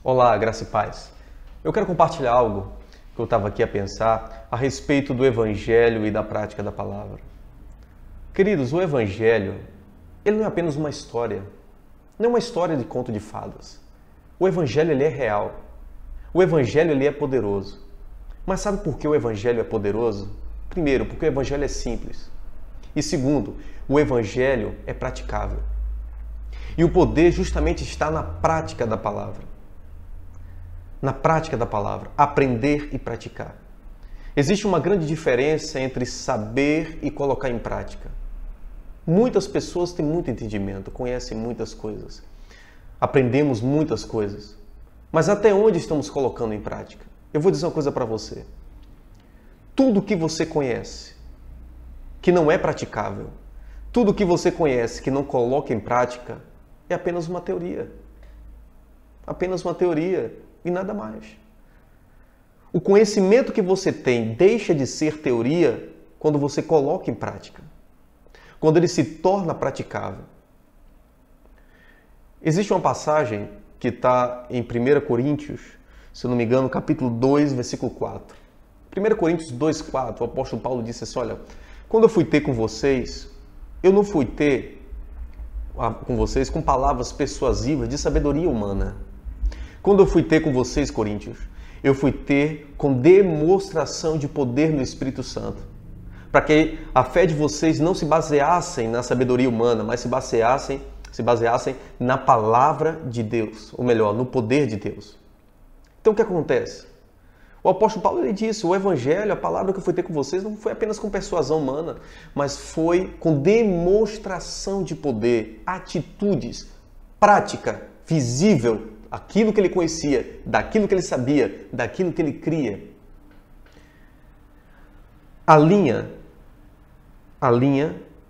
Olá, graça e paz. Eu quero compartilhar algo que eu estava aqui a pensar a respeito do Evangelho e da prática da palavra. Queridos, o Evangelho, ele não é apenas uma história, não é uma história de conto de fadas. O Evangelho, ele é real. O Evangelho, ele é poderoso. Mas sabe por que o Evangelho é poderoso? Primeiro, porque o Evangelho é simples. E segundo, o Evangelho é praticável. E o poder justamente está na prática da palavra. Na prática da palavra, aprender e praticar. Existe uma grande diferença entre saber e colocar em prática. Muitas pessoas têm muito entendimento, conhecem muitas coisas, aprendemos muitas coisas, mas até onde estamos colocando em prática? Eu vou dizer uma coisa para você. Tudo que você conhece, que não é praticável, tudo que você conhece que não coloca em prática, é apenas uma teoria. Apenas uma teoria. E nada mais. O conhecimento que você tem deixa de ser teoria quando você coloca em prática. Quando ele se torna praticável. Existe uma passagem que está em 1 Coríntios, se eu não me engano, capítulo 2, versículo 4. 1 Coríntios 2, 4, o apóstolo Paulo disse assim, olha, quando eu fui ter com vocês, eu não fui ter com vocês com palavras persuasivas de sabedoria humana. Quando eu fui ter com vocês, Coríntios, eu fui ter com demonstração de poder no Espírito Santo. Para que a fé de vocês não se baseassem na sabedoria humana, mas se baseassem na palavra de Deus. Ou melhor, no poder de Deus. Então o que acontece? O apóstolo Paulo ele disse, o Evangelho, a palavra que eu fui ter com vocês, não foi apenas com persuasão humana, mas foi com demonstração de poder, atitudes, prática, visível, aquilo que ele conhecia, daquilo que ele sabia, daquilo que ele cria. A linha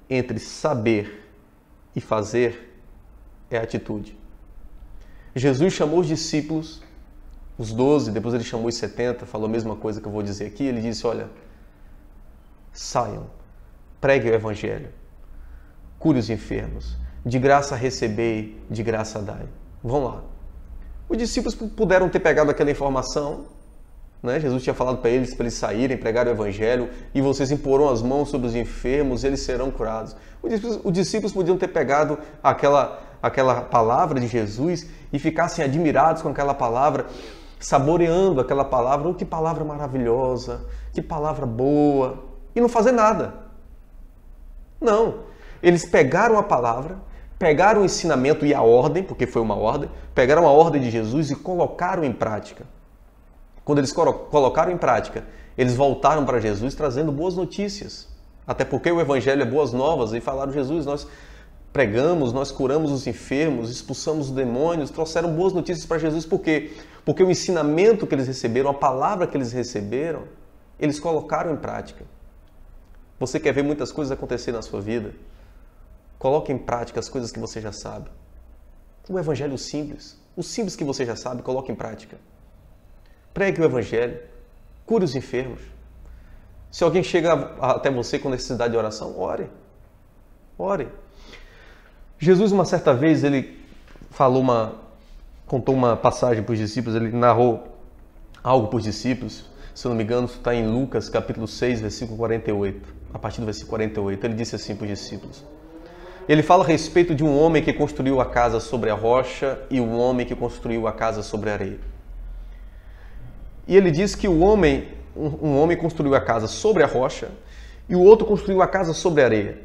entre saber e fazer é a atitude. Jesus chamou os discípulos, os 12, depois ele chamou os 70, falou a mesma coisa que eu vou dizer aqui. Ele disse, olha, saiam, preguem o Evangelho, cure os enfermos, de graça recebei, de graça dai. Vão lá. Os discípulos puderam ter pegado aquela informação, né? Jesus tinha falado para eles saírem, pregar o Evangelho, e vocês imporão as mãos sobre os enfermos, eles serão curados. Os discípulos podiam ter pegado aquela palavra de Jesus e ficassem admirados com aquela palavra, saboreando aquela palavra. Oh, que palavra maravilhosa, que palavra boa, e não fazer nada. Não, eles pegaram a palavra, pegaram o ensinamento e a ordem, porque foi uma ordem, pegaram a ordem de Jesus e colocaram em prática. Quando eles colocaram em prática, eles voltaram para Jesus trazendo boas notícias. Até porque o Evangelho é boas novas, e falaram, Jesus, nós pregamos, nós curamos os enfermos, expulsamos os demônios, trouxeram boas notícias para Jesus. Por quê? Porque o ensinamento que eles receberam, a palavra que eles receberam, eles colocaram em prática. Você quer ver muitas coisas acontecer na sua vida? Coloque em prática as coisas que você já sabe. O Evangelho simples. O simples que você já sabe, coloque em prática. Pregue o Evangelho. Cure os enfermos. Se alguém chega até você com necessidade de oração, ore. Ore. Jesus, uma certa vez, ele contou uma passagem para os discípulos, ele narrou algo para os discípulos. Se eu não me engano, está em Lucas, capítulo 6, versículo 48. A partir do versículo 48, ele disse assim para os discípulos. Ele fala a respeito de um homem que construiu a casa sobre a rocha e um homem que construiu a casa sobre a areia. E ele diz que um homem construiu a casa sobre a rocha e o outro construiu a casa sobre a areia.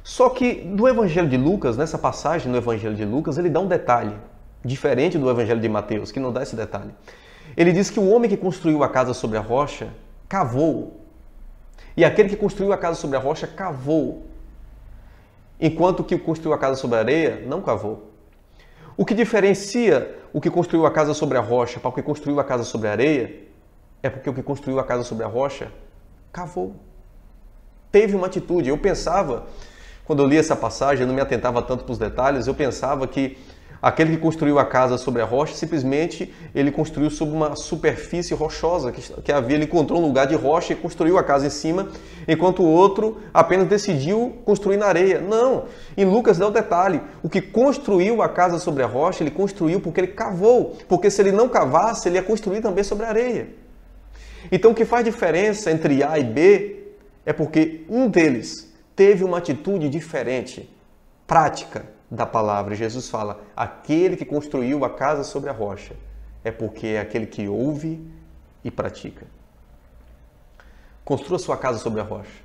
Só que no Evangelho de Lucas, nessa passagem no Evangelho de Lucas, ele dá um detalhe, diferente do Evangelho de Mateus, que não dá esse detalhe. Ele diz que o homem que construiu a casa sobre a rocha cavou. E aquele que construiu a casa sobre a rocha cavou. Enquanto que o que construiu a casa sobre a areia não cavou. O que diferencia o que construiu a casa sobre a rocha para o que construiu a casa sobre a areia é porque o que construiu a casa sobre a rocha cavou. Teve uma atitude. Eu pensava, quando eu li essa passagem, eu não me atentava tanto para os detalhes, eu pensava que Aquele que construiu a casa sobre a rocha, simplesmente ele construiu sobre uma superfície rochosa que havia. Ele encontrou um lugar de rocha e construiu a casa em cima, enquanto o outro apenas decidiu construir na areia. Não, em Lucas dá o detalhe, o que construiu a casa sobre a rocha, ele construiu porque ele cavou, porque se ele não cavasse, ele ia construir também sobre a areia. Então o que faz diferença entre A e B é porque um deles teve uma atitude diferente, prática, da palavra. Jesus fala, aquele que construiu a casa sobre a rocha é porque é aquele que ouve e pratica. Construa sua casa sobre a rocha.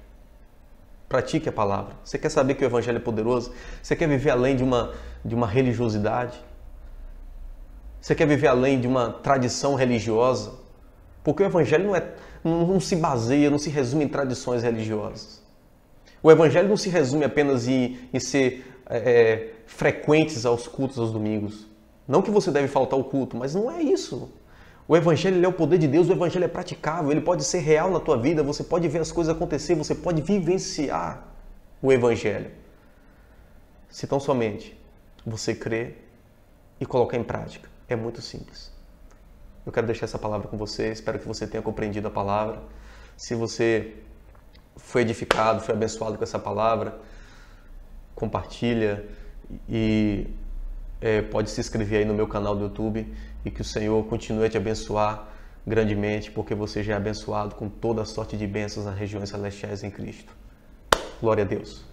Pratique a palavra. Você quer saber que o Evangelho é poderoso? Você quer viver além de uma religiosidade? Você quer viver além de uma tradição religiosa? Porque o Evangelho não se baseia, não se resume em tradições religiosas. O Evangelho não se resume apenas em ser frequentes aos cultos aos domingos. Não que você deve faltar ao culto, mas não é isso. O Evangelho é o poder de Deus, o Evangelho é praticável, ele pode ser real na tua vida, você pode ver as coisas acontecer, você pode vivenciar o Evangelho. Se tão somente você crer e colocar em prática. É muito simples. Eu quero deixar essa palavra com você, espero que você tenha compreendido a palavra. Se você foi edificado, foi abençoado com essa palavra, compartilha e pode se inscrever aí no meu canal do YouTube e que o Senhor continue a te abençoar grandemente, porque você já é abençoado com toda a sorte de bênçãos nas regiões celestiais em Cristo. Glória a Deus.